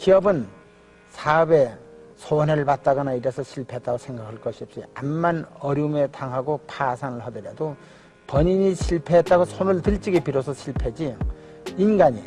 기업은 사업에 손해를 봤다거나 이래서 실패했다고 생각할 것이 없이 암만 어려움에 당하고 파산을 하더라도 본인이 실패했다고 손을 들찌게 비로소 실패지, 인간이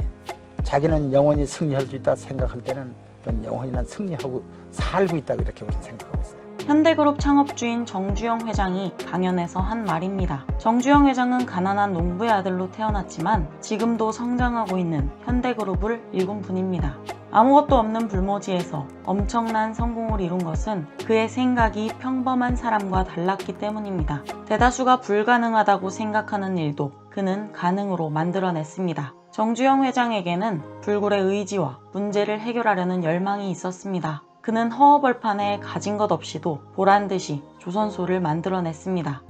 자기는 영원히 승리할 수 있다고 생각할 때는 그건 영원히 난 승리하고 살고 있다고 이렇게 우리는 생각하고 있어요. 현대그룹 창업주인 정주영 회장이 강연에서 한 말입니다. 정주영 회장은 가난한 농부의 아들로 태어났지만 지금도 성장하고 있는 현대그룹을 일군 분입니다. 아무것도 없는 불모지에서 엄청난 성공을 이룬 것은 그의 생각이 평범한 사람과 달랐기 때문입니다. 대다수가 불가능하다고 생각하는 일도 그는 가능으로 만들어냈습니다. 정주영 회장에게는 불굴의 의지와 문제를 해결하려는 열망이 있었습니다. 그는 허허벌판에 가진 것 없이도 보란듯이 조선소를 만들어냈습니다.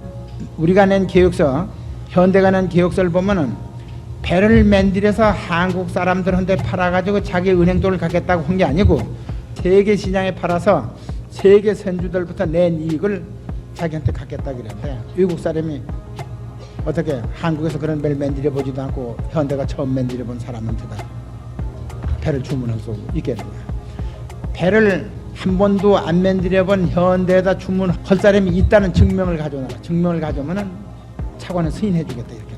우리가 낸 계획서, 현대가 낸 계획서를 보면은 배를 만들어서 한국 사람들한테 팔아가지고 자기 은행돈을 갖겠다고 한 게 아니고 세계 시장에 팔아서 세계 선주들부터 낸 이익을 자기한테 갖겠다 그랬는데, 외국 사람이 어떻게 한국에서 그런 배를 만들어 보지도 않고 현대가 처음 만들어 본 사람한테다 배를 주문할 수 있겠느냐. 배를 한 번도 안 만들어 본 현대에다 주문할 사람이 있다는 증명을 가져오라. 증명을 가져오면은 차관은 승인해 주겠다 이렇게.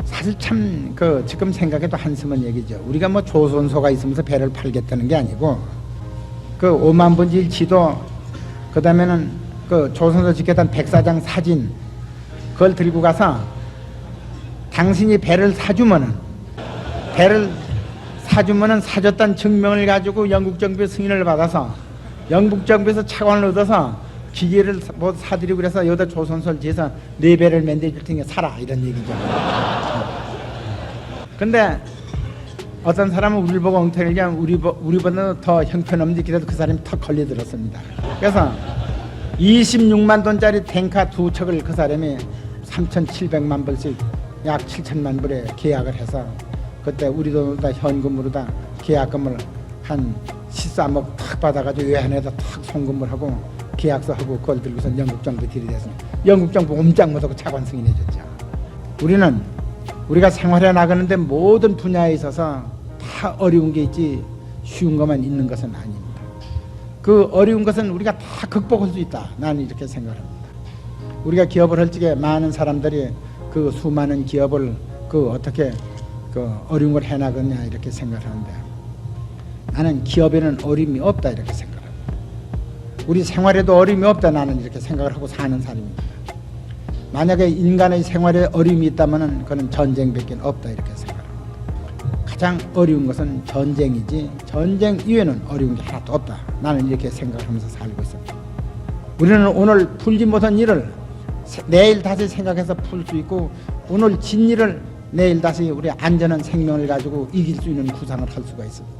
사실 참 지금 생각해도 한심한 얘기죠. 우리가 뭐 조선소가 있으면서 배를 팔겠다는 게 아니고 5만 분지 지도, 그 다음에는 조선소 짓겠다는 백사장 사진, 그걸 들고 가서 당신이 배를 사주면은 사줬다는 증명을 가지고 영국 정부의 승인을 받아서 영국 정부에서 차관을 얻어서 기계를 뭐 사드리고 그래서 여기다 조선소를 지어서 네 배를 만들어줄 테니까 사라 이런 얘기죠. 근데 어떤 사람은 우리를 보고 엉터리를 그냥 우리보다는 더 형편없는데 그래도 그 사람이 턱 걸려들었습니다. 그래서 26만 돈짜리 탱카 2척을 그 사람이 3,700만 불씩 약 7천만 불에 계약을 해서 그때 우리 돈으로 다 현금으로 다 계약금을 한 13억 탁 받아가지고 외환에다 탁 송금을 하고 계약서 하고 그걸 들고서 영국 정부 들이대서 영국 정부 옴짝 못하고 차관 승인해줬죠. 우리가 생활해 나가는데 모든 분야에 있어서 다 어려운 게 있지 쉬운 것만 있는 것은 아닙니다. 그 어려운 것은 우리가 다 극복할 수 있다. 나는 이렇게 생각합니다. 우리가 기업을 할 적에 많은 사람들이 그 수많은 기업을 어떻게 어려운 걸 해나가냐 이렇게 생각하는데, 나는 기업에는 어려움이 없다 이렇게 생각합니다. 우리 생활에도 어려움이 없다 나는 이렇게 생각을 하고 사는 사람입니다. 만약에 인간의 생활에 어려움이 있다면 그는 전쟁밖에 없다 이렇게 생각합니다. 가장 어려운 것은 전쟁이지 전쟁 이외에는 어려운 게 하나도 없다. 나는 이렇게 생각하면서 살고 있습니다. 우리는 오늘 풀지 못한 일을 내일 다시 생각해서 풀 수 있고, 오늘 진 일을 내일 다시 우리 안전한 생명을 가지고 이길 수 있는 구상을 할 수가 있습니다.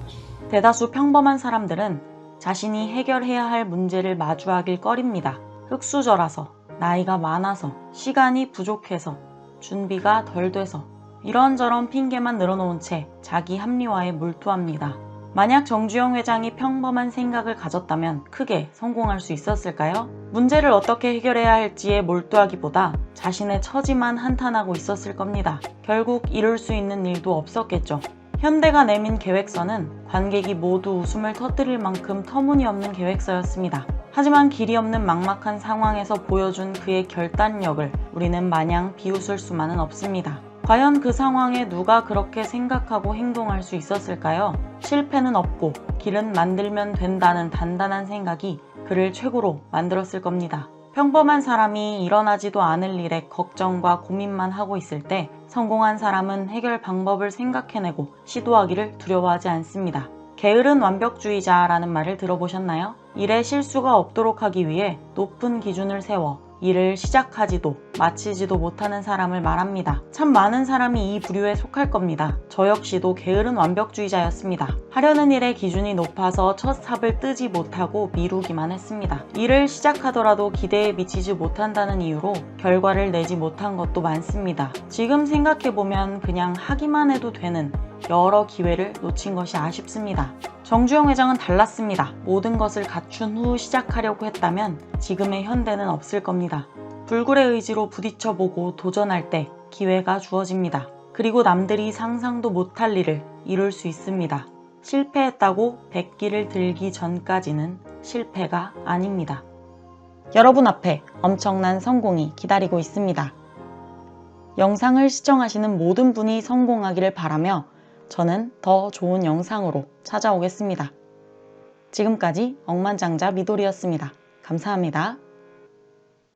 대다수 평범한 사람들은 자신이 해결해야 할 문제를 마주하길 꺼립니다. 흙수저라서, 나이가 많아서, 시간이 부족해서, 준비가 덜 돼서 이런저런 핑계만 늘어놓은 채 자기 합리화에 몰두합니다. 만약 정주영 회장이 평범한 생각을 가졌다면 크게 성공할 수 있었을까요? 문제를 어떻게 해결해야 할지에 몰두하기보다 자신의 처지만 한탄하고 있었을 겁니다. 결국 이룰 수 있는 일도 없었겠죠. 현대가 내민 계획서는 관객이 모두 웃음을 터뜨릴 만큼 터무니없는 계획서였습니다. 하지만 길이 없는 막막한 상황에서 보여준 그의 결단력을 우리는 마냥 비웃을 수만은 없습니다. 과연 그 상황에 누가 그렇게 생각하고 행동할 수 있었을까요? 실패는 없고 길은 만들면 된다는 단단한 생각이 그를 최고로 만들었을 겁니다. 평범한 사람이 일어나지도 않을 일에 걱정과 고민만 하고 있을 때 성공한 사람은 해결 방법을 생각해내고 시도하기를 두려워하지 않습니다. 게으른 완벽주의자라는 말을 들어보셨나요? 일에 실수가 없도록 하기 위해 높은 기준을 세워 일을 시작하지도 마치지도 못하는 사람을 말합니다. 참 많은 사람이 이 부류에 속할 겁니다. 저 역시도 게으른 완벽주의자였습니다. 하려는 일의 기준이 높아서 첫 삽을 뜨지 못하고 미루기만 했습니다. 일을 시작하더라도 기대에 미치지 못한다는 이유로 결과를 내지 못한 것도 많습니다. 지금 생각해보면 그냥 하기만 해도 되는 여러 기회를 놓친 것이 아쉽습니다. 정주영 회장은 달랐습니다. 모든 것을 갖춘 후 시작하려고 했다면 지금의 현대는 없을 겁니다. 불굴의 의지로 부딪혀보고 도전할 때 기회가 주어집니다. 그리고 남들이 상상도 못할 일을 이룰 수 있습니다. 실패했다고 백기를 들기 전까지는 실패가 아닙니다. 여러분 앞에 엄청난 성공이 기다리고 있습니다. 영상을 시청하시는 모든 분이 성공하기를 바라며 저는 더 좋은 영상으로 찾아오겠습니다. 지금까지 억만장자 미돌이었습니다. 감사합니다.